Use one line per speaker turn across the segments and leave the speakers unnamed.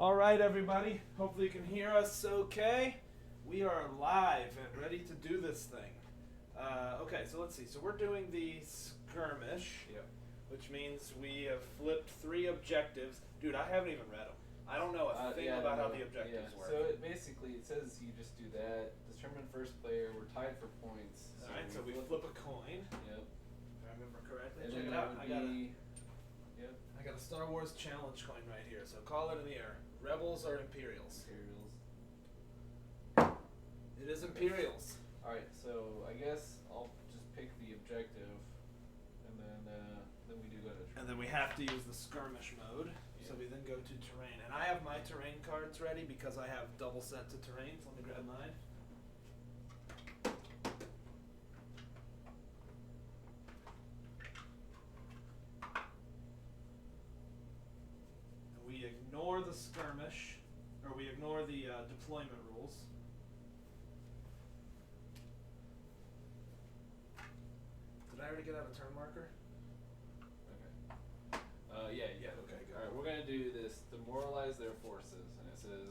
All right, everybody. Hopefully you can hear us okay. We are live and ready to do this thing. Okay, so let's see. So we're doing the skirmish,
Yep.
which means we have flipped 3 objectives. Dude, I haven't even read them. I don't know a thing about how the objectives work.
So it says you just do that. Determine first player. We're tied for points.
All right, so we flip a coin.
Yep.
If I remember correctly.
And
Check
then
it out.
Yep.
I got a Star Wars challenge coin right here. So call it in the air. Rebels or Imperials?
Imperials.
It is Imperials.
All right. So I guess I'll just pick the objective, and then we do go to.
And then we have to use the skirmish mode. So we then go to terrain. And I have my terrain cards ready because I have double sets of terrain. So let me grab mine. And we ignore the skirmish, or we ignore the deployment rules. Did I already get out a turn marker?
Yeah.
Okay, good.
All right, we're gonna do this. Demoralize their forces, and it says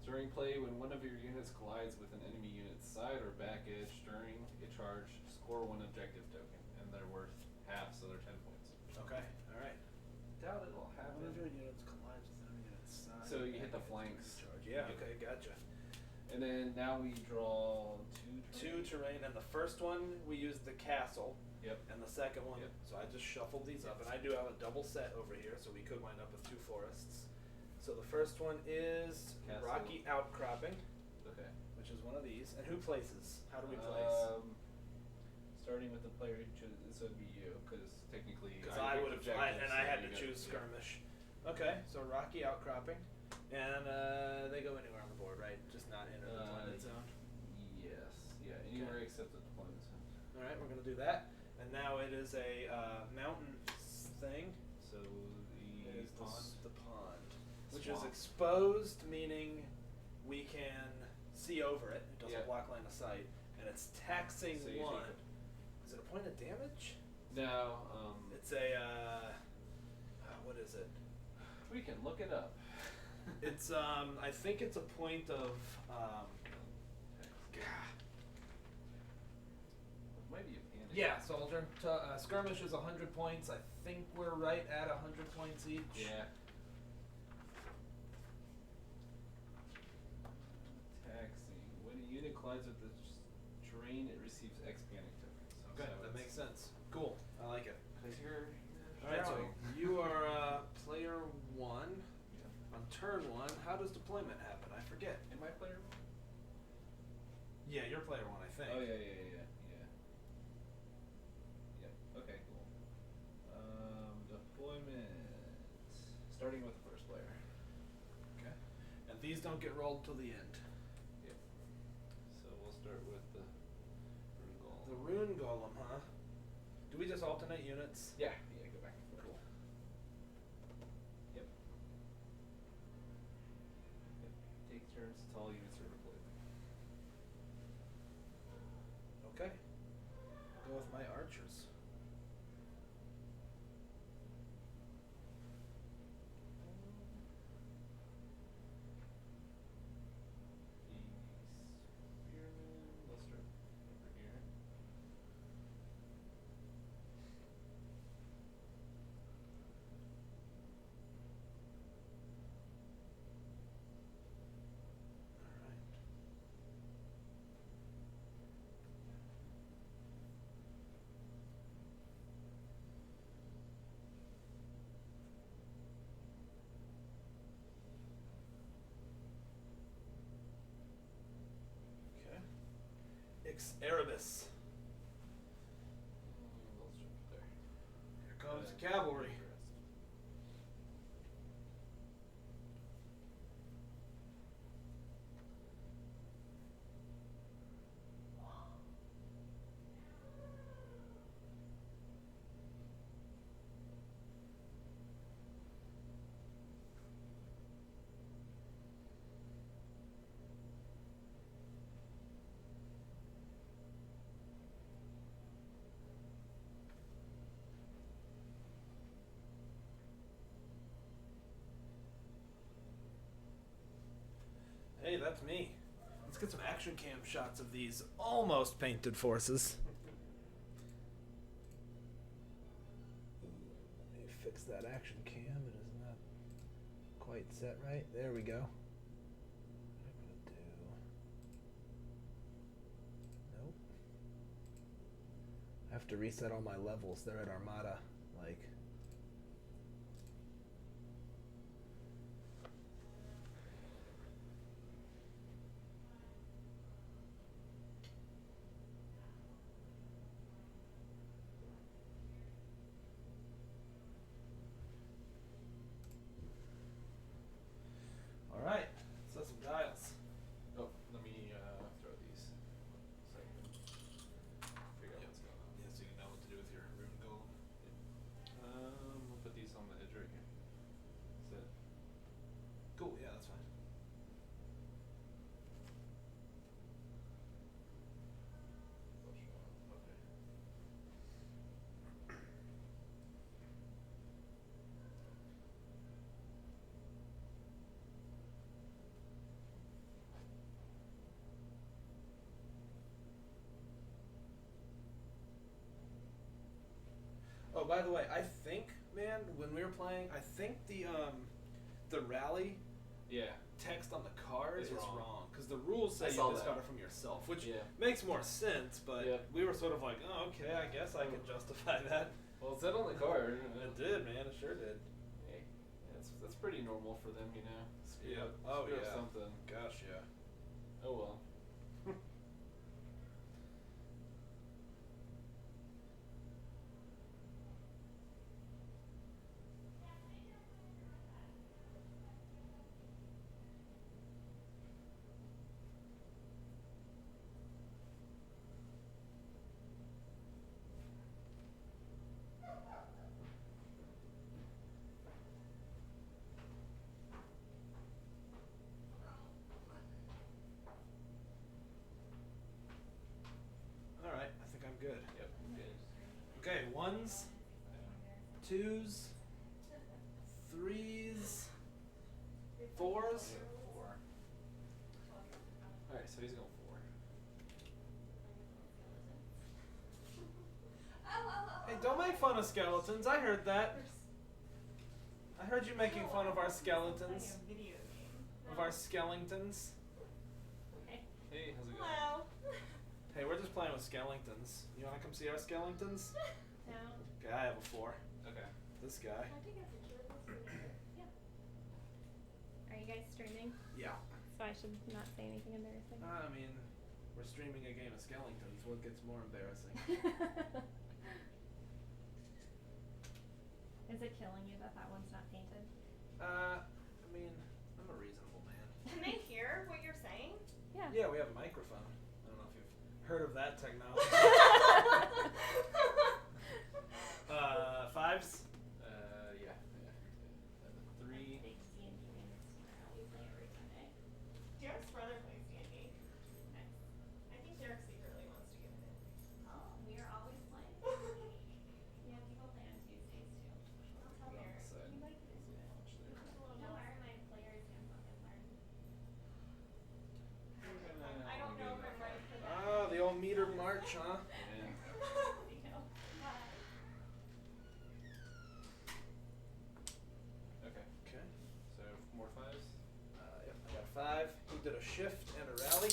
during play, when one of your units collides with an enemy unit's side or back edge during a charge, score 1 objective token, and they're worth half, so they're 10 points.
Okay, all right.
Doubt it'll happen.
One of your units collides with enemy unit's side.
So you hit the flanks.
Charge. Yeah. Okay, gotcha.
And then now we draw
2 terrain, and the first one we used the castle.
Yep.
And the second one,
Yep.
so I just shuffled these up, and I do have a double set over here, so we could wind up with 2 forests. So the first one is
Castle.
Rocky Outcropping,
Okay.
which is one of these. And who places? How do we place?
Starting with the player who chooses, this would be you, because technically.
Because I would have, and I had to
you got-
choose
yeah.
skirmish. Okay, so Rocky Outcropping, and they go anywhere on the board, right? Just not in the deployment zone.
Yes. Yeah. Anywhere except the deployment zone.
All right, we're gonna do that. And now it is a mountain thing.
So
It
the
is
pond.
the pond, which
Swamp.
is exposed, meaning we can see over it. It doesn't
Yeah.
block line of sight, and it's taxing
So you
1.
take
Is it a point of damage?
No.
It's a what is it?
We can look it up.
It's I think it's a point of
It might be a panic.
yeah, soldier. Skirmish is 100 points. I think we're right at 100 points each.
Yeah. Taxing. When a unit collides with the terrain, it receives X panic tokens.
Okay,
So
that
it's-
makes sense. Cool. I like it.
Cause you're.
All right, so
drawing.
you are player 1.
Yeah.
On turn 1, how does deployment happen? I forget.
Am I player?
Yeah, you're player 1, I think.
Oh yeah. Yeah. Okay, cool. Deployment. Starting with the first player.
Okay. And these don't get rolled till the end.
Yep. So we'll start with the rune golem.
The rune golem, huh? Do we just alternate units?
Yeah, go back and forth.
Cool.
Yep. Take turns till all units are deployed.
Okay. I'll go with my archers.
The spearmen. Let's start over here.
Alright. Okay. Erebus.
Let's start there.
Here comes the cavalry. that's me. Let's get some action cam shots of these almost painted forces. Let me fix that action cam. It is not quite set right. There we go. What am I gonna do? Nope. I have to reset all my levels. They're at Armada. Like. Alright, set some dials.
Oh, let me throw these so I can figure out what's going on.
Yeah, so you know what to do with your rune golem.
We'll put these on the edge right here. Is that
Cool, yeah, that's fine.
okay?
Oh, by the way, I think, man, when we were playing, I think the rally
Yeah.
text on the card
It's
is
wrong.
wrong because the rules say
I saw
you discard
that.
it from yourself, which
Yeah.
makes more sense. But
Yeah.
we were sort of like, oh, okay, I guess I can justify that.
Well, it said on the card.
It did, man. It sure did.
Hey, that's pretty normal for them, you know. Screw up,
Oh
screw up
yeah.
something.
Gosh, yeah.
Oh well.
All right, I think I'm good.
Yep. Good.
Okay, ones, twos, threes, fours.
Yeah, 4. All right, so he's going 4.
Hey, don't make fun of skeletons. I heard that. I heard you making fun of our skeletons. Of our skeletons.
Hey, how's it going?
Hello.
Hey, we're just playing with skeletons. You wanna come see our skeletons?
No.
Okay, I have a 4.
Okay.
This guy.
I think I picture of this. Yeah. Are you guys streaming?
Yeah.
So I should not say anything embarrassing.
I mean, we're streaming a game of skeletons. What gets more embarrassing?
Is it killing you that that one's not painted?
I mean, I'm a reasonable man.
Can they hear what you're saying?
Yeah.
Yeah, we have a microphone. I don't know if you've heard of that technology. Fives?
Yeah. 3.
Big D&D games tomorrow. We play every Sunday.
Derek's brother plays D&D.
Nice.
I think Derek secretly wants to get it.
Oh, we are always playing. Yeah, people play on Tuesdays too. I'll tell
Weird.
Derek.
Side.
Anybody can just do it.
Launch there.
You know, our my players can fucking learn.
I don't know if I'm ready for that.
Ah, the old meter march, huh?
Yeah.
You know.
Okay.
Okay.
So more 5s.
Yep, I got a 5. He did a shift and a rally.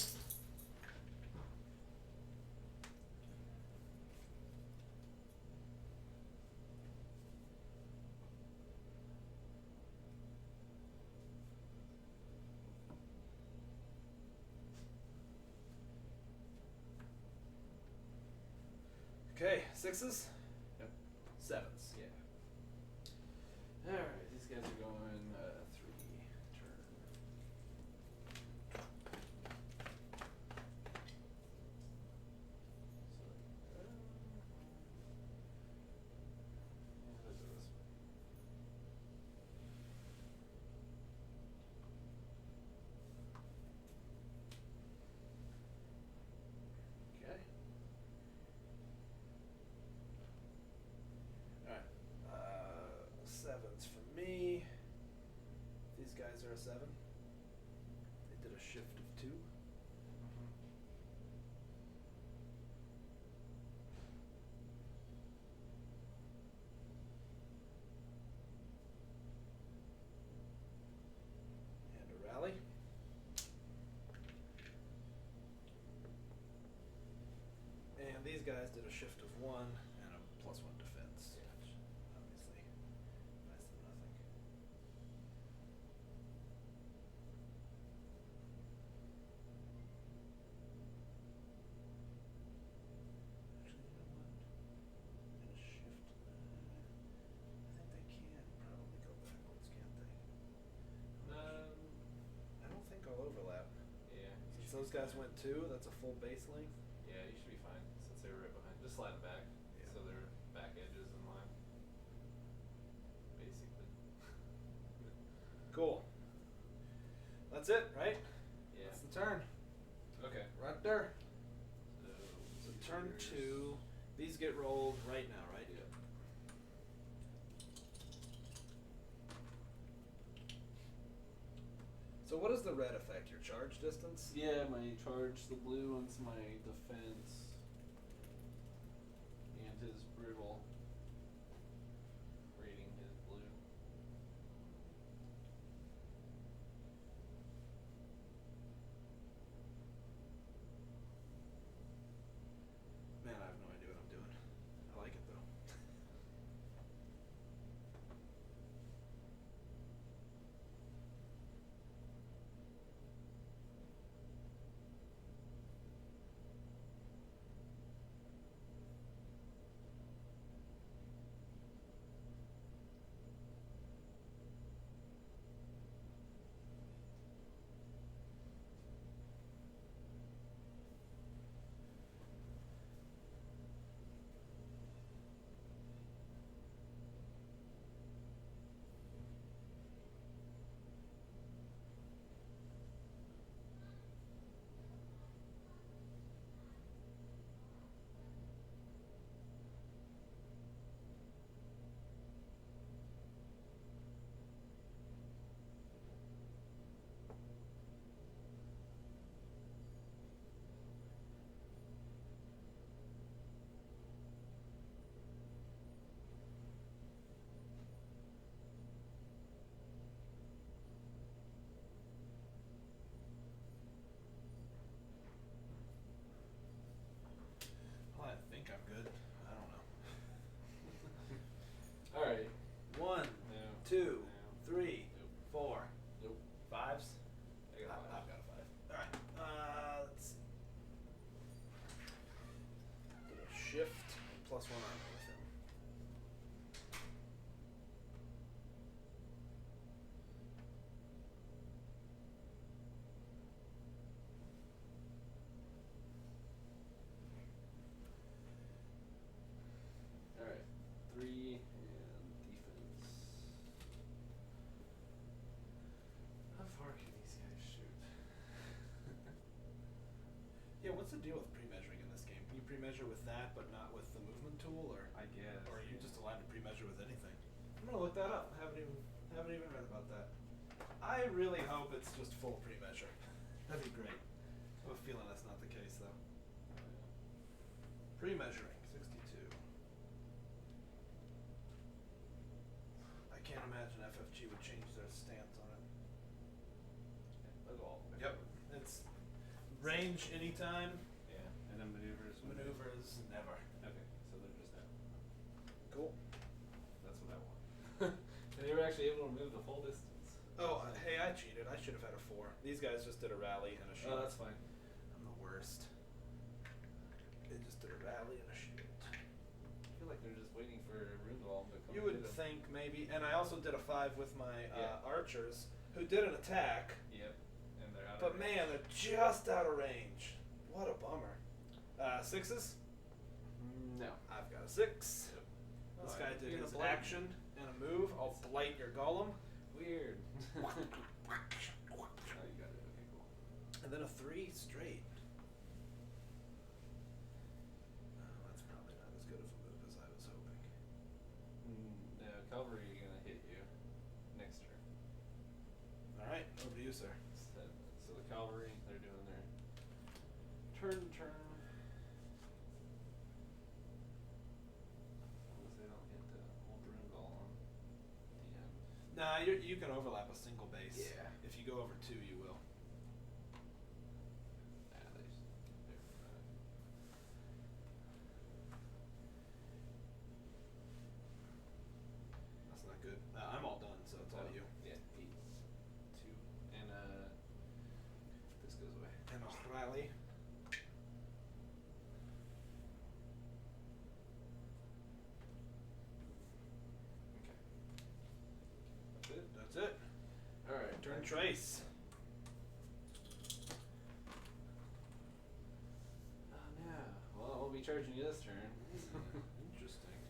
Okay, 6s?
Yep.
7s.
Yeah. All right, these guys are going 3 turn. So, yeah, let's do this one.
Okay. Alright. 7s for me. These guys are a 7. They did a shift of guys did a shift of 1 and a +1 defense.
Yeah.
Which obviously, nice than nothing. Actually, you know what? And a shift. I think they can probably go backwards, can't they? I don't think I'll overlap.
Yeah. you
Since
should
those
be
guys
fine.
went 2, that's a full base length.
Yeah, you should be fine since they were right behind. Just slide them back
Yeah.
so their back edges in line. Basically.
Cool. That's it, right?
Yeah.
That's the turn.
Okay.
Right there.
So
So turn 2. These get rolled right now, right?
Yep.
So what does the red affect? Your charge distance?
Yeah, my charge, the blue one's my defense. And his brutal rating is blue.
Man, I have no idea what I'm doing. I like it though. Well, I think I'm good. I don't know.
Alright.
1,
No.
2,
No.
3,
Nope.
4,
Nope.
5s.
I got a five.
I've got a 5. All right. Let's see. Did a shift and +1 armor with him.
Alright. 3 and defense. How far can these guys shoot?
Yeah, what's the deal with pre-measuring in this game? Can you pre-measure with that, but not with the movement tool, or
I guess.
or are you
yeah.
just allowed to pre-measure with anything? I'm gonna look that up. Haven't even read about that. I really hope it's just full pre-measure. That'd be great. I have a feeling that's not the case though.
Oh, yeah.
Pre-measuring 62. I can't imagine FFG would change their stance on it.
They'll go all the way
Yep.
forward.
It's range anytime,
Yeah. And then maneuvers.
maneuvers never.
Okay, so they're just out.
Cool.
That's what I want. And they were actually able to move the full distance.
Oh, hey, I cheated. I should have had a 4. These guys just did a rally and a shield.
Oh, that's fine.
I'm the worst. They just did a rally and a shield.
I feel like they're just waiting for Runewars to come.
You would think maybe, and I also did a 5 with my
Yeah.
archers, who did an attack,
Yep. And they're out.
but
of
man, they're just out of range. What a bummer. 6s?
No.
I've got a 6.
Yep.
This
Oh,
guy
you're
did
gonna
his
blight.
action and a move. I'll blight your golem.
Weird. Oh, you got it. Okay, cool.
And then a 3 straight. That's probably not as good of a move as I was hoping.
No, cavalry are gonna hit you next turn.
Alright, over to you, sir.
So the cavalry, they're doing their turn. As long as they don't hit the old rune golem at the end.
Nah, you can overlap a single base.
Yeah.
If you go over 2, you will.
Nah, they're
Trace.
Oh no. Well, I'll be charging you this turn.
Interesting.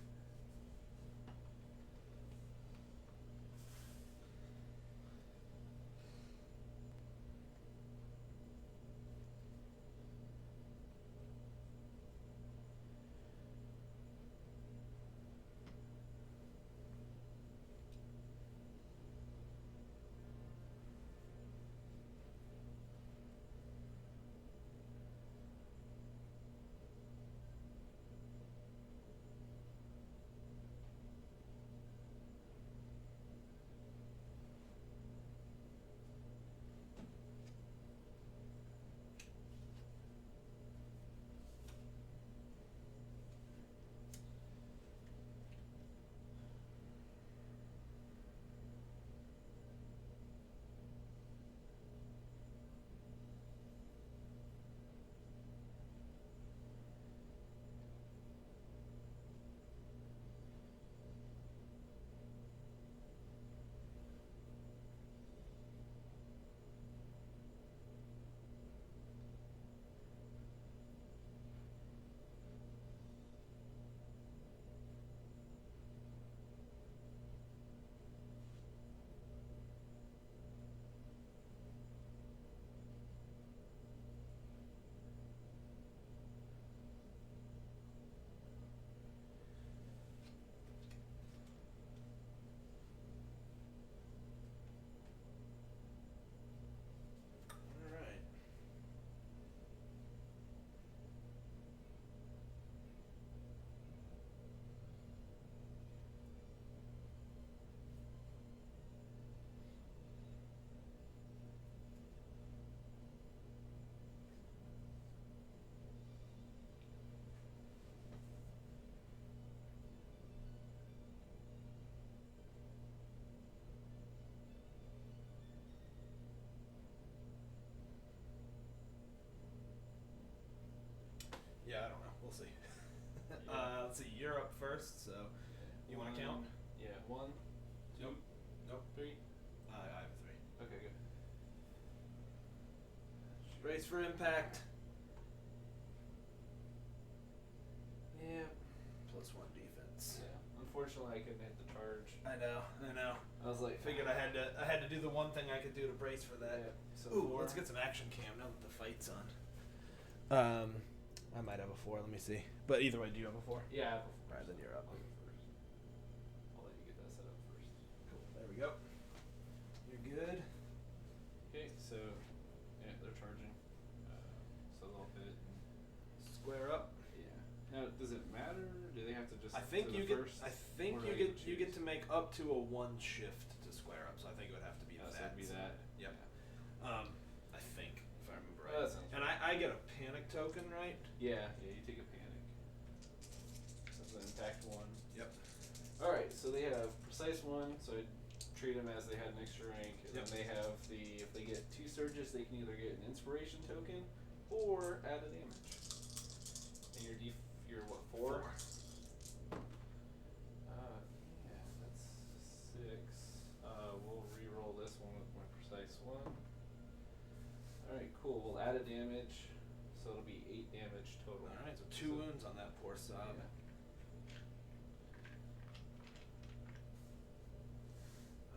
Alright. Yeah, I don't know. We'll see.
Yeah.
Let's see. You're up first, so you want to count?
Yeah, 1, 2,
Nope. Nope.
3.
I have a 3.
Okay, good.
Brace for impact.
Yeah.
+1 defense.
Yeah. Unfortunately, I couldn't hit the charge.
I know.
I was like,
Figured I had to do the one thing I could do to brace for that.
Yeah, so
Ooh,
4.
let's get some action cam now that the fight's on. I might have a 4. Let me see. But either way, do you have a 4?
Yeah, I have a 4.
Alright, then you're up.
I'll go first. I'll let you get that set up first.
Cool. There we go. You're good.
Okay, so yeah, they're charging. So they'll hit.
Square up.
Yeah. Now, does it matter? Do they have to just?
I think
to
you
the
get.
first,
I think
or do
you
I
get
choose?
to make up to a 1 shift to square up. So I think it would have to be
Oh, so
that.
it'd be that.
Yep.
Yeah.
I think if I remember
Oh,
right.
that sounds
And I get a panic token, right?
Yeah, you take a panic. That's an impact 1.
Yep.
Alright, so they have precise 1, so I treat them as they had an extra rank. And
Yep.
then they have if they get 2 surges, they can either get an inspiration token or add a damage. And you're what, 4? Yeah, that's 6. We'll re-roll this one with my precise 1. Alright, cool. We'll add a damage, so it'll be 8 damage total.
Alright, so 2 wounds on that poor sob.
Yeah.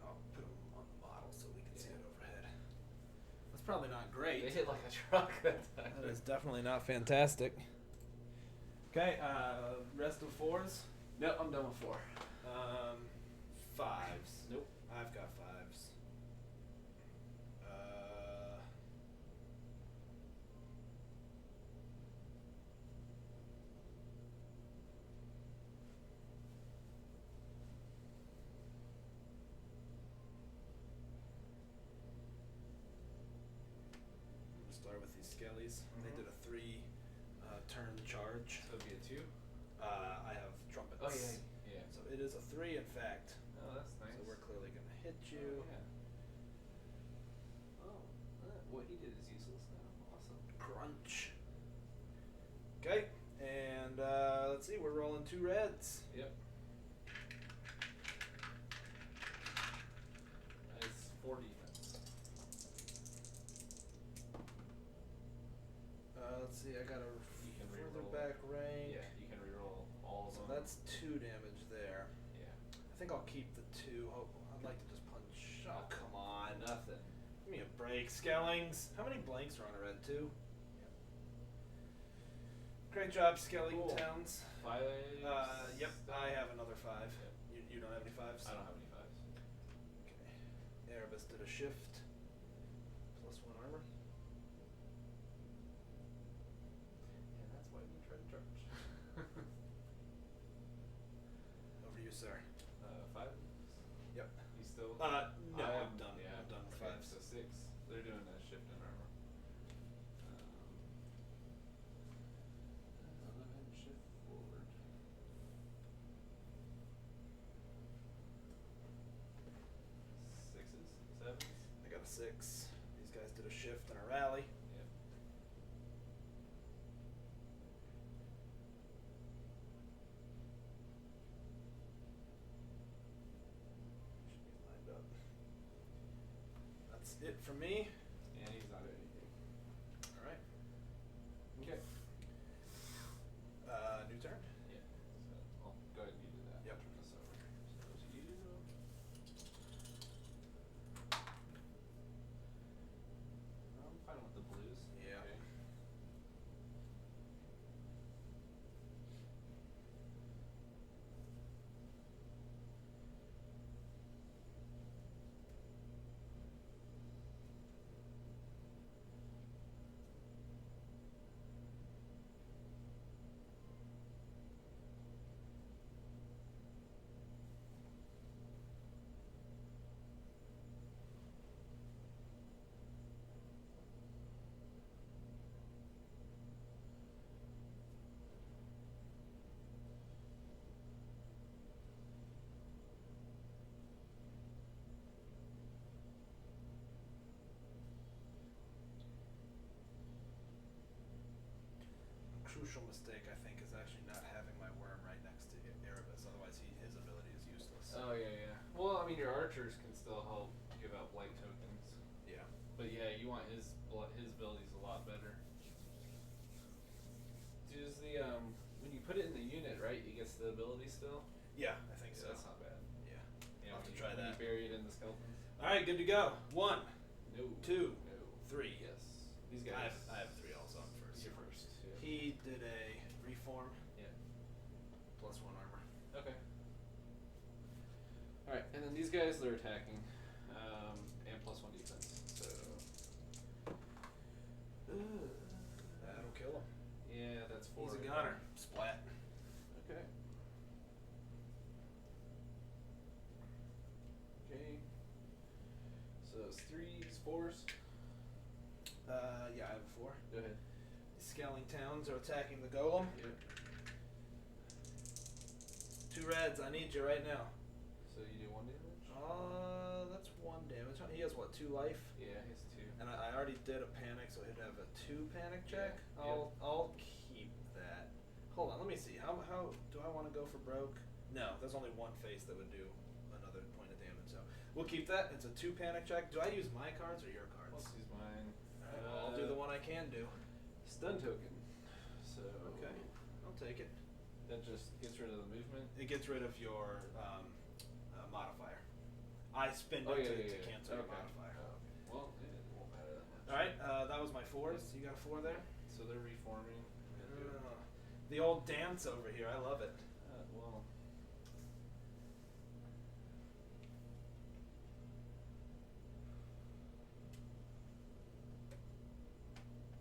I'll put them on the model so we can see it overhead. That's probably not great.
They hit like a truck that time.
That is definitely not fantastic. Okay, rest of 4s.
No, I'm done with 4.
5s.
Nope.
I've got 5s. We'll start with these skellies. They did a 3 turn charge.
So it'd be a 2?
I have trumpets.
Oh, yeah.
So it is a 3, in fact.
Oh, that's nice.
So we're clearly going to hit
Oh,
you.
yeah. Oh, what he did is useless now. Awesome.
Crunch. Okay, and let's see, we're rolling 2 reds.
Yep. Nice 4 defense.
see, I got a
You can
further
reroll.
back rank.
Yeah, you can reroll all of
So
them.
that's 2 damage there.
Yeah.
I think I'll keep the 2. Oh, I'd like to just punch. Oh, come on.
Nothing.
Give me a break. Skellings. How many blanks are on a red 2?
Yep.
Great job, Skelling
Cool.
Towns.
5.
Yep, I have another 5.
Yep.
You don't have any 5s?
I don't have any 5s.
Okay. Erebus did a shift. +1 armor.
And that's why we try to charge.
Over to you, sir.
5.
Yep.
You still?
No, I'm done.
Yeah,
I'm done with
okay,
5s.
So 6. They're doing a shift in armor. 11 shift forward. 6s, 7s.
I got a 6. These guys did a shift and a rally.
Yep.
Should be lined up. That's it for me.
And he's not doing anything.
All right.
Okay.
New turn.
Yeah. So I'll go ahead and you do that.
Yep.
Turn this over. So to you. I'm fine with the blues.
Yeah.
Okay.
A crucial mistake, I think, is actually not having my worm right next to Erebus. Otherwise, his ability is useless.
Oh yeah, yeah. Well, I mean, your archers can still help give out blight tokens,
Yeah.
but yeah, you want his abilities a lot better. Does the when you put it in the unit, right? He gets the ability still.
Yeah, I think so.
Yeah, that's not bad.
Yeah.
Yeah,
I'll have
when
to
you-
try
when
that.
You bury it in the skeletons.
All right, good to go. 1,
No.
2,
No.
3.
Yes. These guys.
I have 3 also. I'm first.
You're first. Yeah.
He did a reform.
Yeah.
+1 armor.
Okay. All right, and then these guys they're attacking, and +1 defense. So.
That'll kill him.
Yeah, that's 4.
He's a gunner. Splat.
Okay. Okay. So it's 3s, 4s.
Yeah, I have a 4.
Go ahead.
Scaling Towns are attacking the golem.
Yep.
2 reds. I need you right now.
So you do 1 damage.
That's 1 damage. He has what? 2 life.
Yeah, he's 2.
And I already did a panic, so he'd have a 2 panic check.
Yeah,
I'll keep that. Hold on, let me see. How do I want to go for broke? No, there's only 1 face that would do another point of damage. So we'll keep that. It's a 2 panic check. Do I use my cards or your cards?
Let's use mine.
All right, well, I'll do the one I can do.
Stun token. So.
Okay, I'll take it.
That just gets rid of the movement.
It gets rid of your modifier. I spend
Oh
it
yeah,
to,
yeah,
to
yeah.
cancel your
Okay.
modifier.
Oh, okay. Well, it won't matter that much.
All right, that was my 4s. You got a 4 there?
So they're reforming.
The old dance over here. I love it.
Well.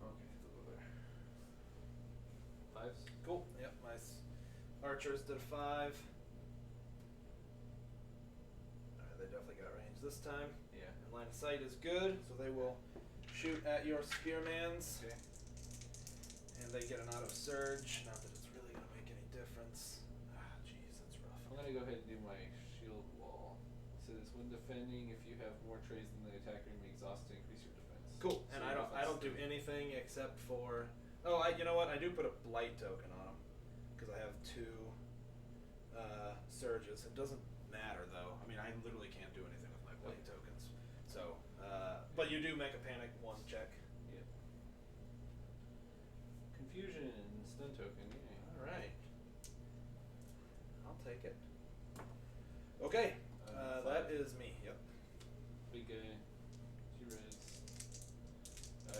Okay, they'll go there. 5s.
Cool. Yep, my archers did a 5. Alright, they definitely got range this time.
Yeah.
And line of sight is good, so they will shoot at your spearmans.
Okay.
And they get an auto surge. Not that it's really gonna make any difference. Ah, jeez, that's rough.
I'm gonna go ahead and do my shield wall. It says when defending, if you have more trays than the attacker, you may exhaust to increase your defense.
Cool.
So
And
your
I don't
defense
do
is 3.
anything except for. Oh, you know what? I do put a blight token on them because I have 2 surges. It doesn't matter though. I mean, I literally can't do anything with my blight tokens. So, but you do make a panic 1 check.
Yep. Confusion, stun token, yeah.
Alright. I'll take it. Okay, that is me, yep.
Big guy, 2 reds.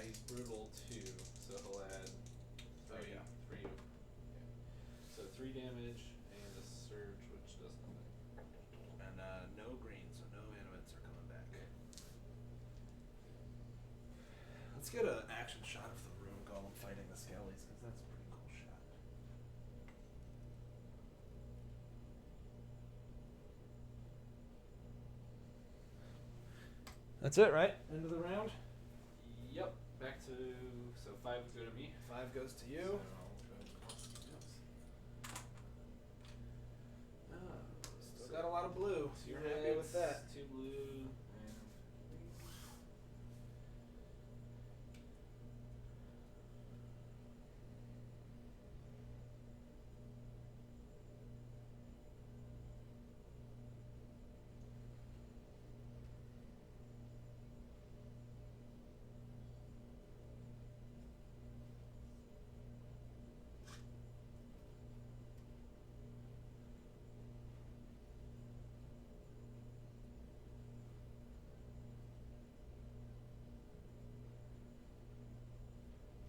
He's brutal 2, so he'll add 3.
Oh, yeah.
3. Okay. So 3 damage and a surge, which does nothing.
And no green, so no animates are coming back. Let's get an action shot of the Rune Golem fighting the Skellies, because that's a pretty cool shot. That's it, right? End of the round?
Yep. Back to 5 would go to me.
5 goes to you.
So I'll go ahead and cross something else.
Still got a lot of blue.
So
You're
your
happy with that.
2 blue and 3.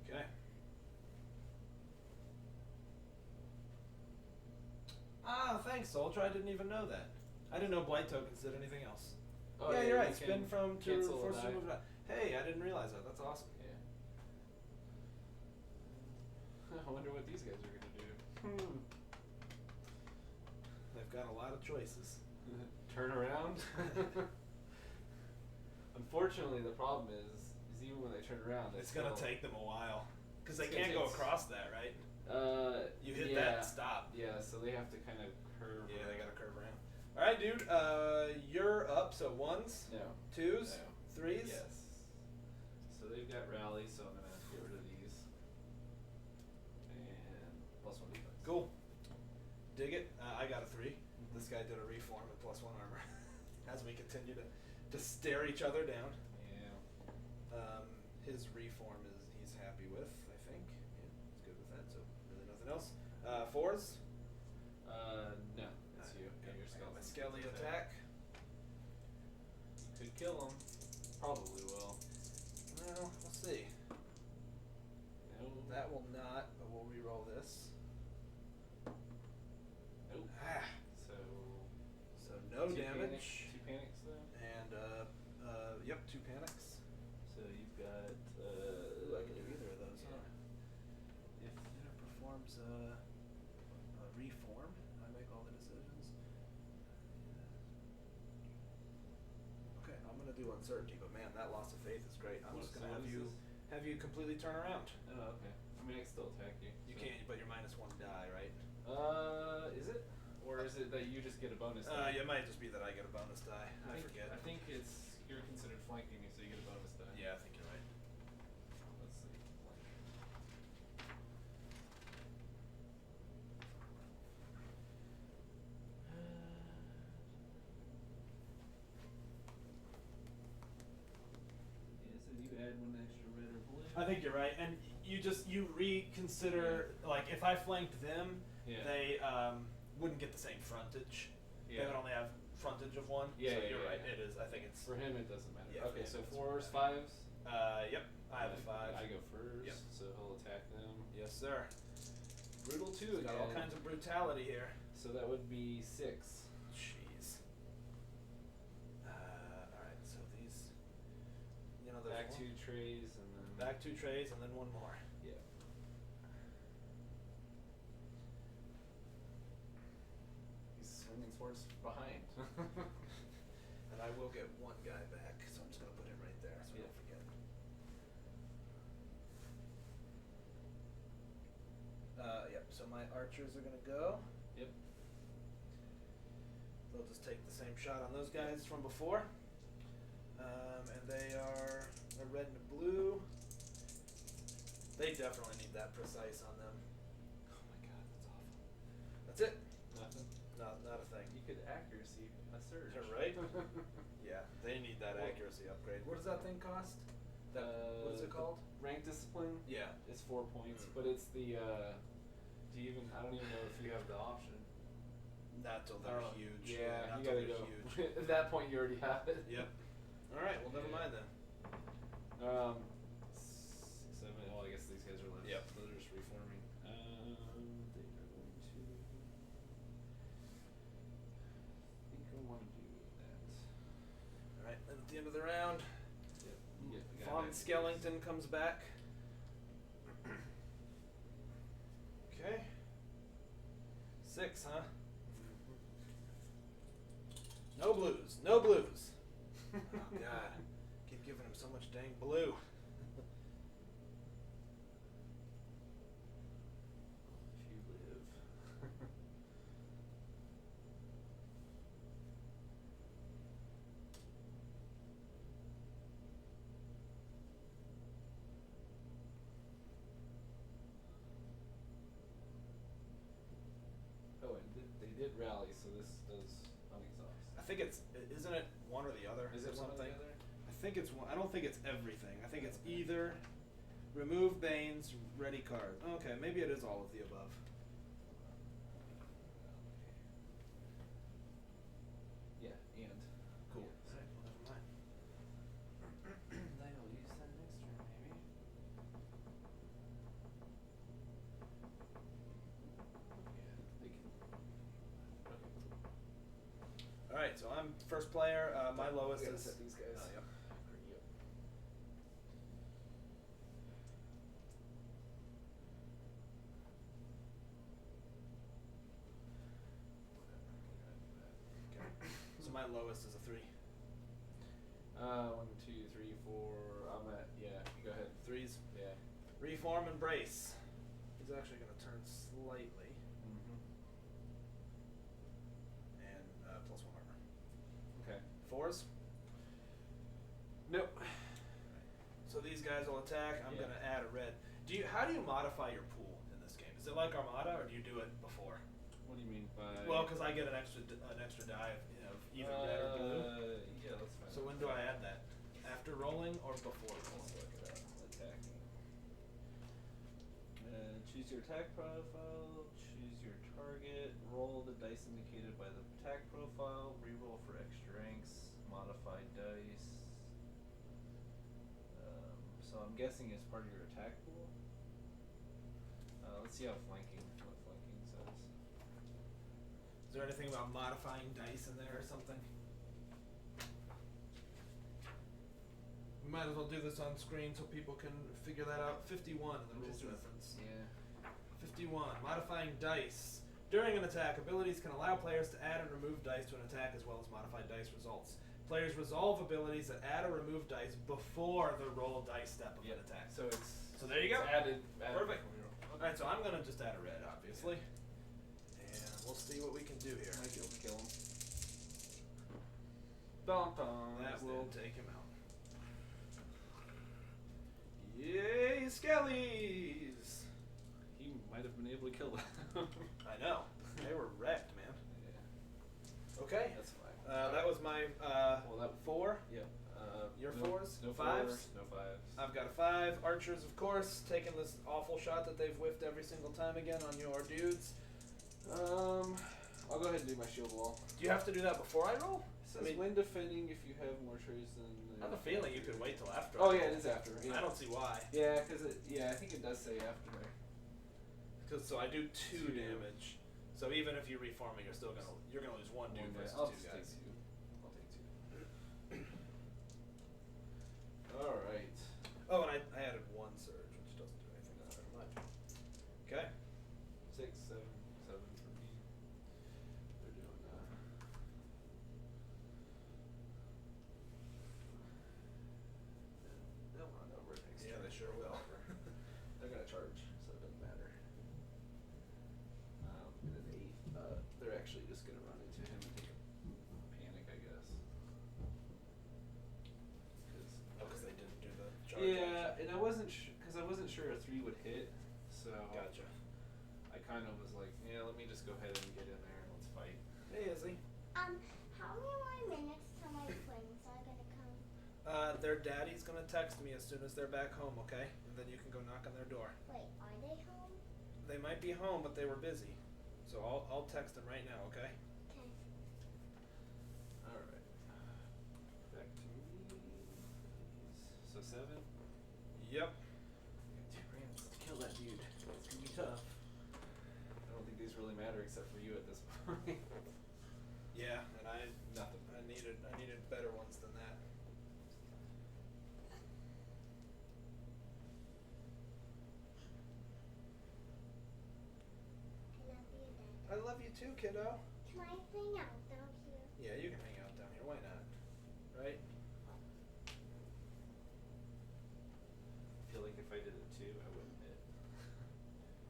Okay. Ah, thanks, Soldier. I didn't even know that. I didn't know Blight tokens did anything else.
Oh,
yeah,
yeah,
you're right.
you
Spin
can
from to
cancel a
force to
die.
move it. Hey, I didn't realize that. That's awesome.
Yeah. I wonder what these guys are gonna do.
They've got a lot of choices.
Turn around. Unfortunately, the problem is even when they turn around,
It's gonna take them a while because they
It's gonna
can't go
take-
across that, right? You hit
yeah.
that and stop.
Yeah, so they have to kind of curve.
Yeah, they
around.
gotta curve around. All right, dude. You're up. So 1s,
No.
2s,
No.
3s.
Yes. So they've got rally, so I'm gonna get rid of these. And +1 defense.
Cool. Dig it. I got a 3. This guy did a reform at +1 armor. As we continue to stare each other down.
Yeah.
His reform he's happy with, I think. Yeah, he's good with that. So really nothing else. 4s.
No, it's you.
Yeah,
Your
I got my
skeleton
Skelly attack.
Could kill him. Probably will.
Well, we'll see.
No.
That will not, but we'll re-roll this.
Nope.
Ah.
So.
So no
2
damage.
2 panics though.
And yep, 2 panics.
So you've got.
Ooh, I can do either of those,
yeah.
huh? If it performs a reform, I make all the decisions. Okay, I'm gonna do uncertainty, but man, that loss of faith is great. I'm just gonna
So
have
what is
you
this?
have you completely turn around.
Oh, okay. I mean, I can still attack you.
You
so.
can't, but you're -1 die, right?
Is it? Or is it that you just get a bonus die?
Yeah, it might just be that I get a bonus die. I forget.
I think it's you're considered flanking me, so you get a bonus die.
Yeah, I think you're right.
Let's see. Flank. Yeah, so you add 1 extra red or blue.
I think you're right, and you reconsider like if I flanked them,
Yeah.
they wouldn't get the same frontage. They
Yeah.
would only have frontage of 1.
Yeah,
so
yeah,
you're
yeah,
right.
yeah.
It is. I think it's.
For him, it doesn't matter.
Yeah, for
okay,
him
so
it doesn't
4s,
matter.
5s.
Yep. I have a 5.
I go first,
Yep.
so he'll attack them.
Yes, sir. Brutal 2.
So
Got all
again-
kinds of brutality here.
So that would be 6.
Jeez. All right. So these. You know, there's
Back
one-
2 trays and then.
Back 2 trays and then 1 more.
Yeah. He's swinging towards behind.
And I will get 1 guy back, so I'm just gonna put him right there so I
Yeah.
don't forget. Yep. So my archers are gonna go.
Yep.
They'll just take the same shot on those guys from before. And they are a red and a blue. They definitely need that precise on them. Oh my god, that's awful. That's it.
Nothing.
Not a thing.
You could accuracy a surge.
You're right. Yeah, they need that accuracy upgrade. What does that thing cost? That what is it called?
rank discipline.
Yeah.
It's 4 points,
Mm.
but it's the do you even? I don't even know if you have the option.
Not till they're
Oh,
huge.
Yeah,
not
you
till
gotta
they're
go.
huge.
At that point, you already have it.
Yep. All right. Well, never
Yeah.
mind then.
6, 7. Oh, I guess these guys are left.
Yep.
So they're just reforming. They are going to. I think I want to do that.
All right. And at the end of the round,
Yep. You get the guy
Von
back to
Skellington comes back. Okay. 6, huh? No blues. No blues. Oh God. Keep giving him so much dang blue.
If you live. Oh, and they did rally, so this does unexhaust.
I think isn't it one or the other?
Is
or
it one or
something?
the other?
I think it's one. I don't think it's everything. I think it's either remove Bane's ready card. Okay, maybe it is all of the above.
Yeah, and.
Cool.
Yeah.
Alright, well, never mind.
Then I'll use that next turn, maybe. Yeah, they can. Okay.
All right, so I'm first player. My lowest
We gotta
is.
set these guys.
Yep.
Yep.
Okay. So my lowest is a 3.
1, 2, 3, 4. I'm at, yeah, you go ahead.
3s.
Yeah.
Reform and brace. He's actually going to turn slightly.
Mm-hmm.
And +1 armor.
Okay.
4s.
Nope.
So these guys will attack. I'm
Yeah.
going to add a red. How do you modify your pool in this game? Is it like Armada, or do you do it before?
What do you mean by?
Well, because I get an extra die of either red or blue.
Yeah, that's fine.
So when do I add that? After rolling or before
Let's
rolling?
look it up. Attacking. Choose your attack profile. Choose your target. Roll the dice indicated by the attack profile. Reroll for extra ranks. Modify dice. So I'm guessing it's part of your attack pool. Let's see what flanking says.
Is there anything about modifying dice in there or something? We might as well do this on screen so people can figure that out. 51 in the rules reference.
Yeah.
51. Modifying dice. During an attack, abilities can allow players to add and remove dice to an attack as well as modify dice results. Players resolve abilities that add or remove dice before the roll dice step of an attack.
So it's.
So there you go.
It's added.
Perfect.
before we roll.
Alright, so I'm going to just add a red, obviously. And we'll see what we can do here.
Might be able to kill him. Dun, dun,
That
he's
will
dead.
take him out. Yay, Skellies!
He might have been able to kill them.
I know. They were wrecked, man.
Yeah.
Okay.
That's fine.
That was my
Well, that
4.
Yeah.
Your
no,
4s?
No
5s?
4s, no 5s.
I've got a 5. Archers, of course, taking this awful shot that they've whiffed every single time again on your dudes.
I'll go ahead and do my shield wall.
Do you have to do that before I roll?
It says when defending, if you have more trays than.
I have a feeling you could wait till after.
Oh
I
yeah,
roll.
it is after. Yeah.
I don't see why.
Yeah, because I think it does say after there.
So I do 2
2.
damage. So even if you reform me, you're gonna lose 1 dude versus
I'll
2
just
guys.
take 2. I'll take 2. All right.
Oh, and I added 1 surge, which doesn't do anything very much. Okay.
6, 7 for me. They're doing they'll run over next
Yeah,
turn.
they sure will.
They're gonna charge, so it doesn't matter. And an 8. They're actually just gonna run into him and take a panic, I guess.
Because they didn't do the charge.
Yeah, and I wasn't because I wasn't sure a 3 would hit, so
Gotcha.
I kind of was like, yeah, let me just go ahead and get in there and let's fight.
Hey, Izzy.
How many more minutes till my twins are gonna come?
their daddy's gonna text me as soon as they're back home, okay? And then you can go knock on their door.
Wait, are they home?
They might be home, but they were busy. So I'll text them right now, okay?
Okay.
Alright. Back to me. So 7.
Yep.
We got 2 ramps. Let's kill that dude. It's gonna be tough. I don't think these really matter except for you at this point.
Yeah, and
Nothing.
I needed better ones than that.
I love you, Dad.
I love you too, kiddo.
Can I hang out down here?
Yeah, you can hang out down here. Why not? Right?
I feel like if I did it too, I wouldn't hit.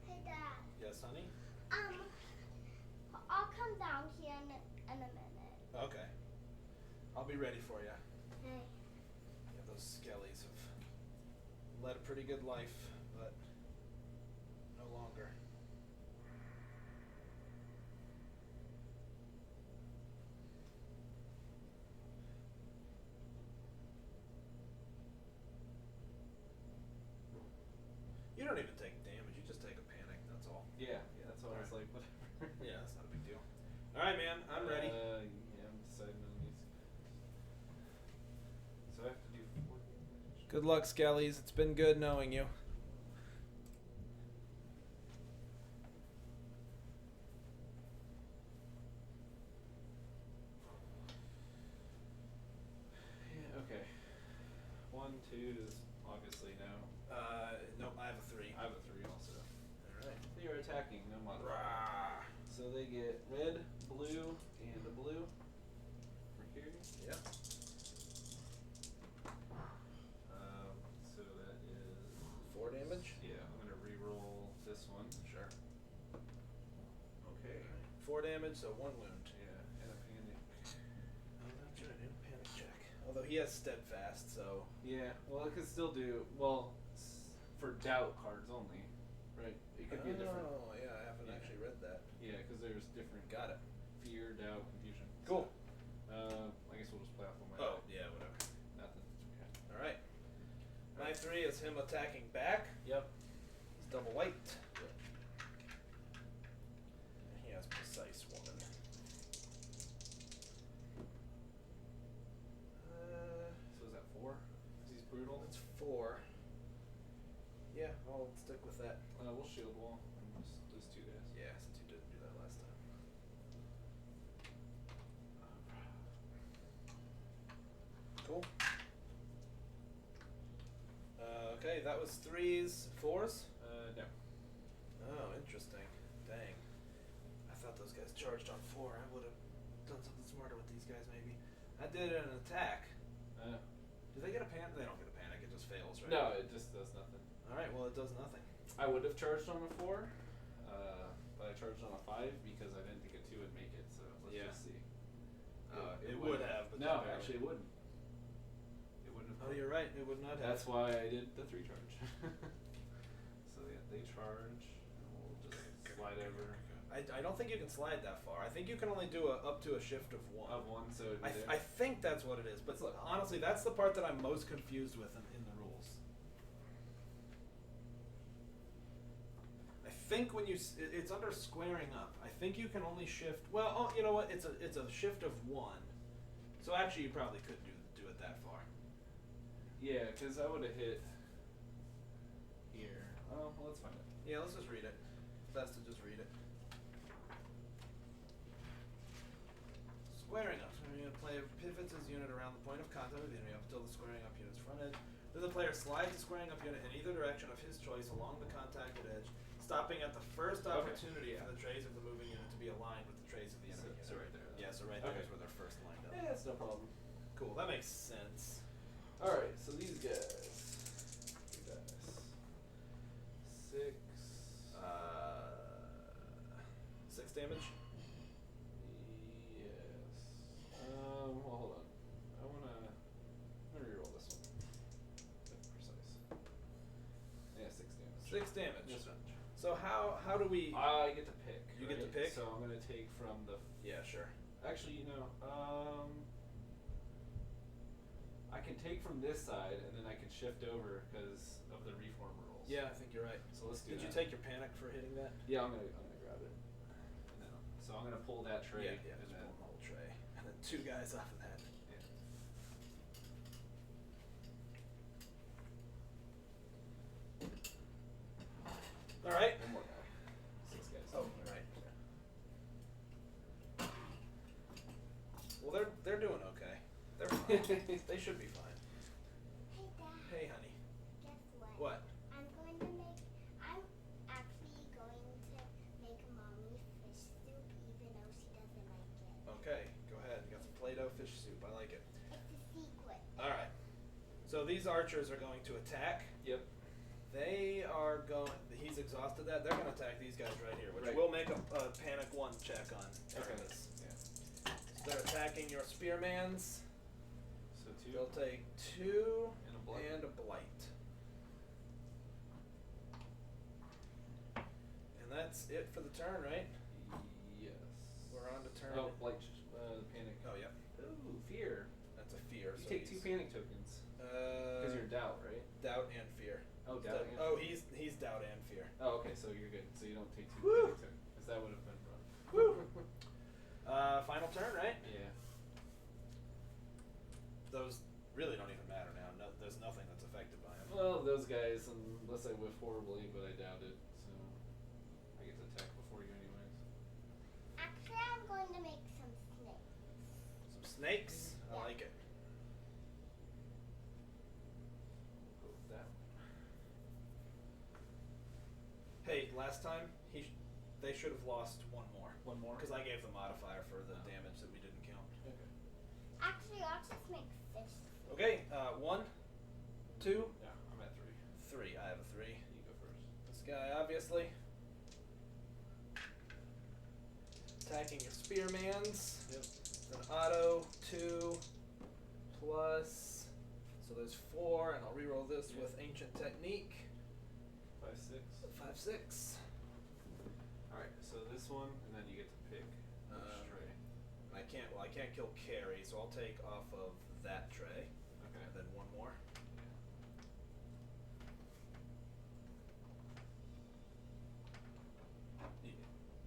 Hey, Dad.
Yes, honey?
I'll come down here in a minute.
Okay. I'll be ready for you.
Hey.
Yeah, those skellies have led a pretty good life, but no longer. You don't even take damage, you just take a panic, that's all.
Yeah, that's why I was
Alright.
like, whatever.
Yeah, that's not a big deal. Alright, man, I'm ready.
Yeah, I'm deciding on these guys. So I have to do 4 damage.
Good luck, Skellies. It's been good knowing you.
Yeah, okay. 1, 2 is obviously no.
Nope, I have a 3.
I have a 3 also.
Alright.
They are attacking, no modifier.
Rah.
So they get red, blue, and a blue for here.
Yep.
So that is
4 damage?
Yeah, I'm gonna re-roll this one.
Sure.
Okay.
4 damage, so 1 wound.
Yeah, and a panic.
I'm not sure I did a panic check. Although he has steadfast, so.
Yeah, well, it could still do for doubt cards only, right? It could be a different.
Oh, yeah, I haven't
Yeah.
actually read that.
Yeah, because there's different.
Got it.
Fear, doubt, confusion.
Cool.
So, I guess we'll just play off on my.
Oh, yeah, whatever.
Nothing. Okay.
Alright. My 3 is him attacking back.
Yep.
He's double white. And he has precise woman.
So is that 4? 'Cause he's brutal.
That's 4. Yeah, I'll stick with that.
We'll shield wall and just lose 2 days.
Yeah, since you didn't do that last time. Cool. Okay, that was 3s, 4s?
No.
Oh, interesting. Dang. I thought those guys charged on 4. I would have done something smarter with these guys, maybe. I did an attack. Do they get a panic? They don't get a panic. It just fails, right?
No, it just does nothing.
Alright, well, it does nothing.
I would have charged on a 4, but I charged on a 5 because I didn't think a 2 would make it. So let's
Yeah.
just see.
It would have, but
no,
just barely.
actually it wouldn't. It wouldn't have.
Oh, you're right. It would not have.
That's why I did the 3 charge. So yeah, they charge, and we'll just slide over.
I don't think you can slide that far. I think you can only do up to a shift of 1.
Of 1, so it'd be there.
I think that's what it is, but
Let's look.
honestly, that's the part that I'm most confused with in the rules. I think when it's under squaring up. I think you can only shift. Well, oh, you know what? It's a shift of 1. So actually, you probably could do it that far.
Yeah, because I would have hit here. Oh, well, let's find it.
Yeah, let's just read it. Best to just read it. Squaring up. So you're gonna play pivots his unit around the point of contact with the enemy up until the squaring up unit's front edge. Then the player slides the squaring up unit in either direction of his choice along the contacted edge, stopping at the first opportunity for the trays of the moving unit to be aligned with the trays of the enemy unit.
So right there.
Yeah, so right there
Okay.
is where they're first lined up.
Yeah, that's no problem.
Cool, that makes sense.
Alright, so these guys. 6.
6 damage.
Yes. Well, hold on. I'm gonna reroll this one. That's precise. Yeah, 6 damage.
6 damage.
Yes, sir.
So how do we?
I get to pick.
You get to
right?
pick?
So I'm gonna take from the.
Yeah, sure.
Actually, I can take from this side and then I can shift over because of the reform rules.
Yeah, I think you're right.
So let's do
Did
that.
you take your panic for hitting that?
Yeah, I'm gonna grab it. And then, so I'm gonna pull that tray.
Yeah,
and
just
then,
pull the whole tray. And then 2 guys off of that.
yeah.
Alright.
One more guy. 6 guys.
Oh, right. Well, they're doing okay. They're fine. They should be fine.
Hey, Dad.
Hey, honey.
Guess what?
What?
I'm actually going to make mommy fish soup even though she doesn't like it.
Okay, go ahead. You got some Play-Doh fish soup. I like it.
It's a secret.
Alright. So these archers are going to attack.
Yep.
They are going. He's exhausted that. They're going to attack these guys right here, which
Right.
will make a panic 1 check on Aramis.
Yeah.
So they're attacking your spearmans.
So 2
They'll take 2
and a blight.
and a blight. And that's it for the turn, right?
Yes.
We're on to turn.
Oh, blight. Panic.
Oh, yep.
Ooh, fear.
That's a fear.
You
so
take 2
he's,
panic tokens because you're doubt, right?
doubt and fear.
Oh, doubt. And
Oh,
fear.
he's doubt and fear.
Oh, okay. So you're good. So you don't take 2
Woo!
panic tokens because that would have been rough.
Woo! Final turn, right?
Yeah.
Those really don't even matter now. No, there's nothing that's affected by them.
Well, those guys, unless I whiff horribly, but I doubt it. So I get to attack before you, anyways.
Actually, I'm going to make some snakes.
Some snakes. I
Yeah.
like it.
Go with that.
Hey, last time they should have lost 1 more.
1 more.
Because I gave the modifier for the
Oh.
damage that we didn't count.
Okay.
Actually, I'll just make fish soup.
Okay, 1, 2,
Yeah, I'm at 3.
3. I have a 3.
You go first.
This guy, obviously. Attacking your spearmans.
Yep.
An auto 2 plus. So there's 4, and I'll reroll this
Yep.
with ancient technique.
5, 6.
5, 6.
All right. So this one, and then you get to pick which tray.
I can't kill Carrie, so I'll take off of that tray,
Okay.
and then 1 more.
Yeah.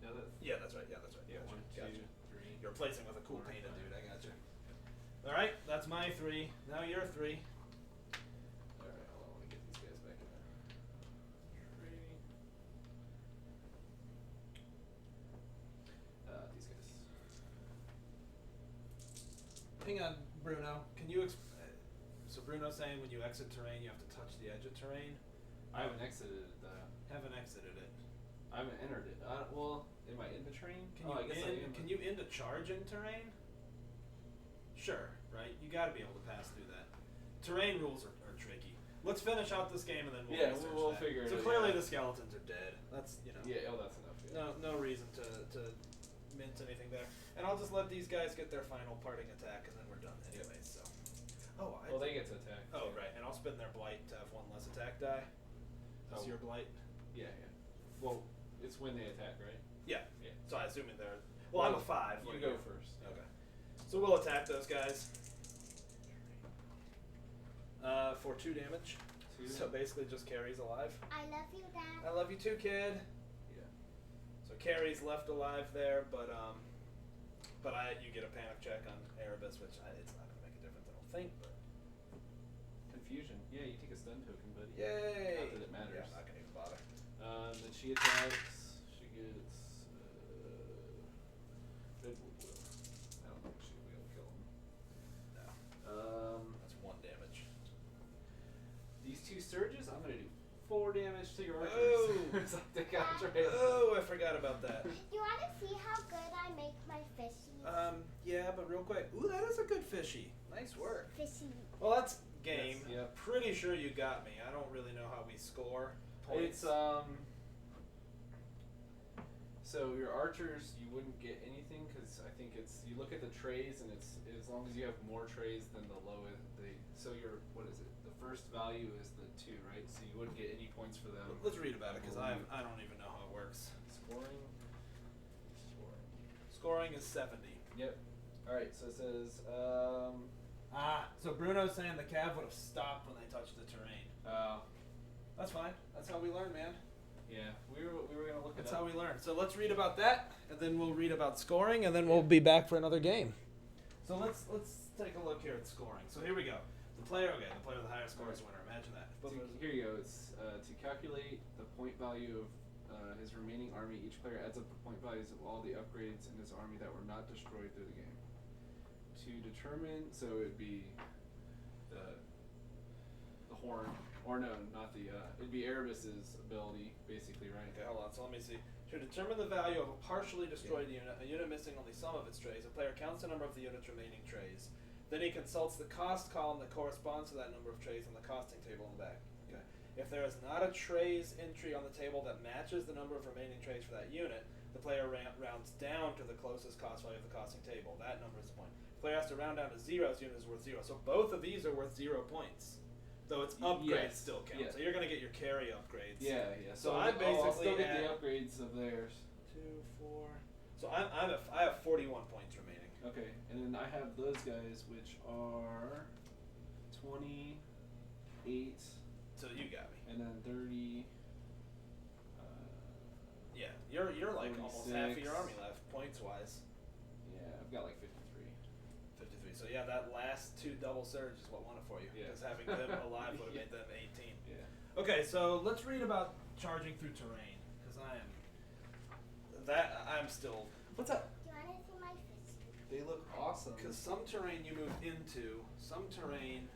No, that.
Yeah, that's right. Yeah, that's right.
Yeah.
Gotcha,
1, 2,
gotcha.
3.
You're replacing with a cool
4,
painted
5.
dude. I gotcha. All right, that's my 3. Now you're 3.
All right. Hold on. I want to get these guys back in there. Three. These guys.
Hang on, Bruno. Can you? So Bruno's saying when you exit terrain, you have to touch the edge of terrain.
I haven't exited it.
Haven't exited it.
I haven't entered it. Well, am I in the train?
Can
oh,
you
I guess I am.
Can you into charge in terrain? Sure, right? You got to be able to pass through that. Terrain rules are tricky. Let's finish out this game and then we'll
Yeah,
research
we'll
that.
figure it
So
out,
clearly
yeah.
the skeletons are dead. That's
Yeah. Oh, that's enough. Yeah.
no reason to mint anything there. And I'll just let these guys get their final parting attack and then we're done anyways. So. Oh,
Well, they get to attack.
Oh, right, and I'll spend their blight to have 1 less attack die. That's
Oh.
your blight?
Yeah. Well, it's when they attack, right?
Yeah.
Yeah.
So I assume they're. Well, I'm a 5.
You
What are
go first.
Okay. So we'll attack those guys. For 2 damage.
2.
So basically just Carrie's alive.
I love you, Dad.
I love you too, kid.
Yeah.
So Carrie's left alive there, but you get a panic check on Erebus, which it's not gonna make a difference, I don't think. But
Confusion. Yeah, you take a stun token, buddy.
yay!
Not that it matters.
Yeah, I'm not gonna even bother.
Then she attacks. She gets. Good will. I don't think she'll be able to kill him.
No, that's 1 damage.
These 2 surges, I'm gonna do 4 damage to your archers.
Oh!
It's like they got right.
Oh, I forgot about that.
You want to see how good I make my fishies?
Yeah, but real quick. Ooh, that is a good fishy. Nice work.
Fishy.
Well, that's game.
Yes, yep.
Pretty sure you got me. I don't really know how we score points.
It's So your archers, you wouldn't get anything because I think it's you look at the trays and it's as long as you have more trays than the lowest so your what is it? The first value is the 2, right? So you wouldn't get any points for them.
Let's read about it because I don't even know how it works.
Scoring.
Scoring is 70.
Yep. All right. So it says
So Bruno's saying the cav would have stopped when they touched the terrain. That's fine. That's how we learn, man.
Yeah, we were gonna look
That's
it up.
how we learn. So let's read about that, and then we'll read about scoring, and then we'll be back for another game. So let's take a look here at scoring. So here we go. The player with the highest score is winner. Imagine that.
Here you go. It's to calculate the point value of his remaining army. Each player adds up the point values of all the upgrades in his army that were not destroyed through the game. To determine, so it'd be the horn, or no, not the. It'd be Erebus's ability, basically, right?
Okay, hold on. So let me see. To determine the value of a partially destroyed unit, a unit missing only some of its trays, a player counts the number of the unit's remaining trays. Then he consults the cost column that corresponds to that number of trays on the costing table in the back. Okay. If there is not a trays entry on the table that matches the number of remaining trays for that unit, the player rounds down to the closest cost value of the costing table. That number is the point. The player has to round down to 0, so unit is worth 0. So both of these are worth 0 points. Though its upgrades still count.
Yeah.
So you're going to get your carry upgrades.
Yeah.
So I'm
I'll still
basically
get the
at
upgrades of theirs.
2, 4. So I have 41 points remaining.
Okay, and then I have those guys, which are 28.
So you got me.
And then 30.
Yeah, you're like almost half of
46.
your army left, points wise.
Yeah, I've got like 53.
53. So yeah, that last 2 double surge is what won it for you.
Yeah.
Because having them alive would have made them 18.
Yeah.
Okay, so let's read about charging through terrain, because I'm still. What's up?
Do you want to see my fish?
They look awesome.
Because some terrain you move into, some terrain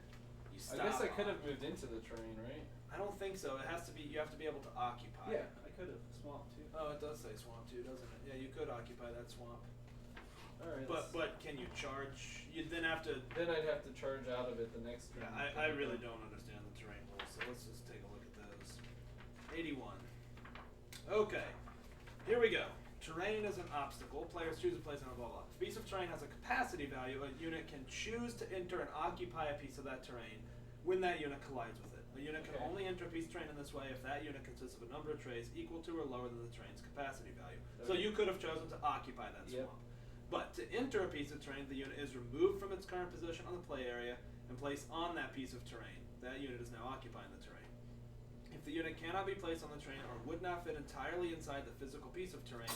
you stop.
I guess I could
on.
have moved into the terrain, right?
I don't think so. It has to be. You have to be able to occupy.
Yeah, I could have. Swamp too.
Oh, it does say swamp too, doesn't it? Yeah, you could occupy that swamp.
All right.
But can you charge? You then have to.
Then I'd have to charge out of it the next turn.
Yeah, I really don't understand the terrain rules, so let's just take a look at those. 81. Okay, here we go. Terrain is an obstacle. Players choose a place on a blah blah. If a piece of terrain has a capacity value, a unit can choose to enter and occupy a piece of that terrain when that unit collides with it. A unit can
Okay.
only enter a piece of terrain in this way if that unit consists of a number of trays equal to or lower than the terrain's capacity value. So
Okay.
you could have chosen to occupy that
Yep.
swamp. But to enter a piece of terrain, the unit is removed from its current position on the play area and placed on that piece of terrain. That unit is now occupying the terrain. If the unit cannot be placed on the terrain or would not fit entirely inside the physical piece of terrain,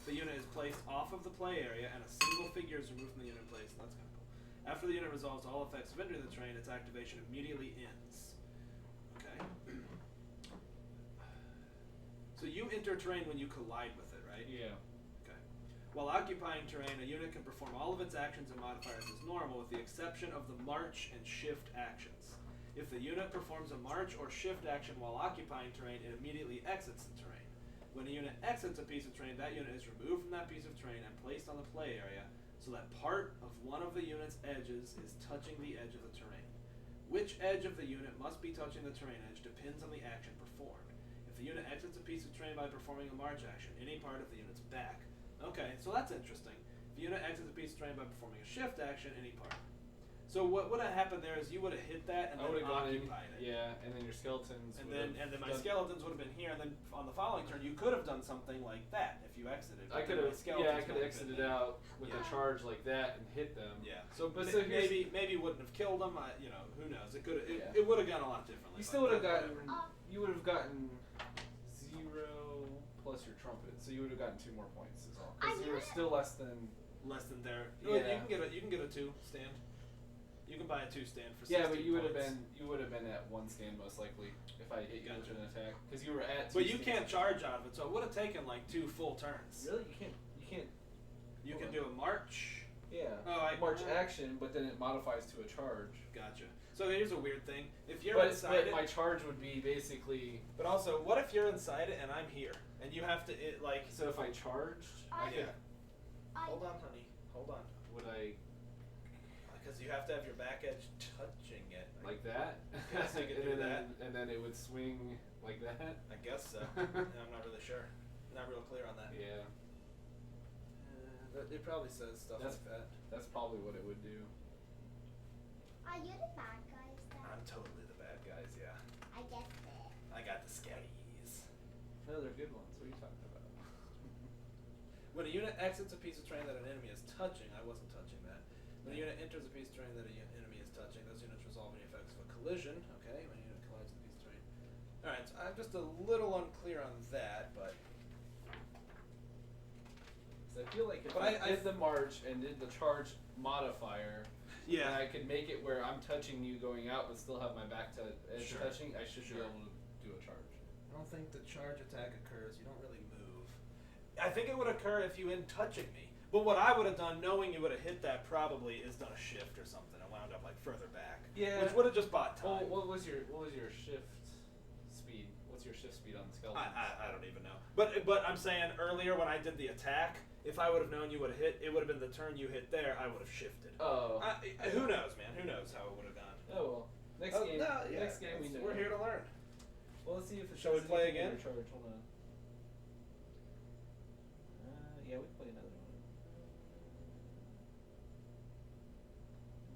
the unit is placed off of the play area and a single figure is removed from the unit place. That's kind of cool. After the unit resolves all effects of entering the terrain, its activation immediately ends. Okay. So you enter terrain when you collide with it, right?
Yeah.
Okay. While occupying terrain, a unit can perform all of its actions and modifiers as normal, with the exception of the march and shift actions. If the unit performs a march or shift action while occupying terrain, it immediately exits the terrain. When a unit exits a piece of terrain, that unit is removed from that piece of terrain and placed on the play area so that part of one of the unit's edges is touching the edge of the terrain. Which edge of the unit must be touching the terrain edge depends on the action performed. If the unit exits a piece of terrain by performing a march action, any part of the unit's back. Okay, so that's interesting. If the unit exits a piece of terrain by performing a shift action, any part. So what would have happened there is you would have hit that and
I
then
would have gone in.
occupied it.
Yeah, and then your skeletons.
And
would've
then my
done-
skeletons would have been here, and then on the following turn you could have done something like that if you exited.
I
but
could
then my
have.
skeletons
Yeah, I could
would
have
have been
exited
there.
out with
Yeah.
a charge like that and hit them.
Yeah. So,
But
but
so here's-
maybe wouldn't have killed them. Who knows? It could.
Yeah.
It would have gone a lot differently.
You
but
still would have
whatever.
gotten. You would have gotten 0 plus your trumpet, so you would have gotten 2 more points. Is all.
I
Because you were
knew it.
still less than.
less than there.
Yeah.
You can get a 2 stand. You can buy a 2 stand for 60
Yeah, but you would have
points.
been at 1 stand most likely if I hit you
Gotcha.
with an attack because you were at. 2
But you
stands.
can't charge out of it, so it would have taken like 2 full turns.
Really, you can't. You can't.
You
Hold
can
on.
do a march.
Yeah.
Oh,
March action, but then it modifies to a charge.
Gotcha. So here's a weird thing. If you're
But
inside
my
it,
charge would be basically.
but also, what if you're inside it and I'm here, and you have to like?
So if I charged,
I-
Yeah.
I-
Hold on, honey. Hold on.
would I
Because you have to have your back edge touching it.
like that?
Yes, you could do
and then,
that.
And then it would swing like that.
I guess so. Yeah, I'm not really sure. Not real clear on that.
Yeah,
It probably says stuff
That's-
like that.
that's probably what it would do.
Are you the bad guys then?
I'm totally the bad guys. Yeah.
I guess that.
I got the scatties.
No, they're good ones. What are you talking about?
When a unit exits a piece of terrain that an enemy is touching, I wasn't touching that. When a unit enters a piece of terrain that an enemy is collision. Okay, when unit collides with a piece of terrain. All right, so I'm just a little unclear on that, but.
So I feel like if
But
I did the march and did the charge modifier,
Yeah.
and I could make it where I'm touching you going out, but still have my back to edge
Sure.
touching, I should
Sure.
be able to do a charge.
I don't think the charge attack occurs. You don't really move. I think it would occur if you in touching me. But what I would have done, knowing you would have hit that, probably is done a shift or something and wound up like further back.
Yeah.
Which would have just bought
Oh,
time.
what was your shift speed? What's your shift speed on the skeleton?
I don't even know. But I'm saying earlier when I did the attack, if I would have known you would have hit, it would have been the turn you hit there. I would have shifted.
Oh.
Who knows, man? Who knows how it would have gone?
Oh well. Next game.
No, yeah,
Next game we know.
We're here to learn.
Well, let's see if it
Shall we
says
play
anything in
again?
your charge. Hold on. Yeah, we can play another one.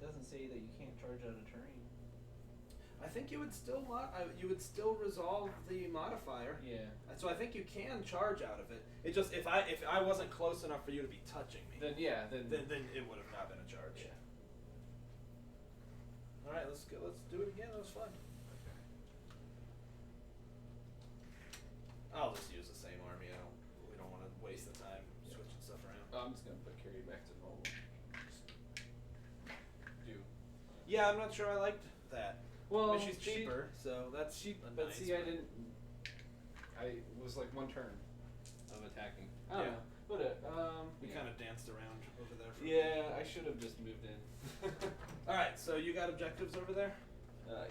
It doesn't say that you can't charge out of terrain.
I think you would still resolve the modifier.
Yeah.
So I think you can charge out of it. It just if I wasn't close enough for you to be touching me,
Then
then it would have not been a charge.
Yeah.
All right, let's do it again. That was fun. I'll just use the same army. We don't want to waste the time switching stuff around.
I'm just gonna put carry back to normal. Do.
Yeah, I'm not sure I liked that.
Well,
I mean, she's cheaper, so that's
But
nice,
see, I didn't. I was like one turn of attacking. I don't
Yeah.
know. But
We
yeah.
kind of danced around over there. For a
Yeah,
minute.
I should have just moved in.
All right, so you got objectives over there?
Yeah.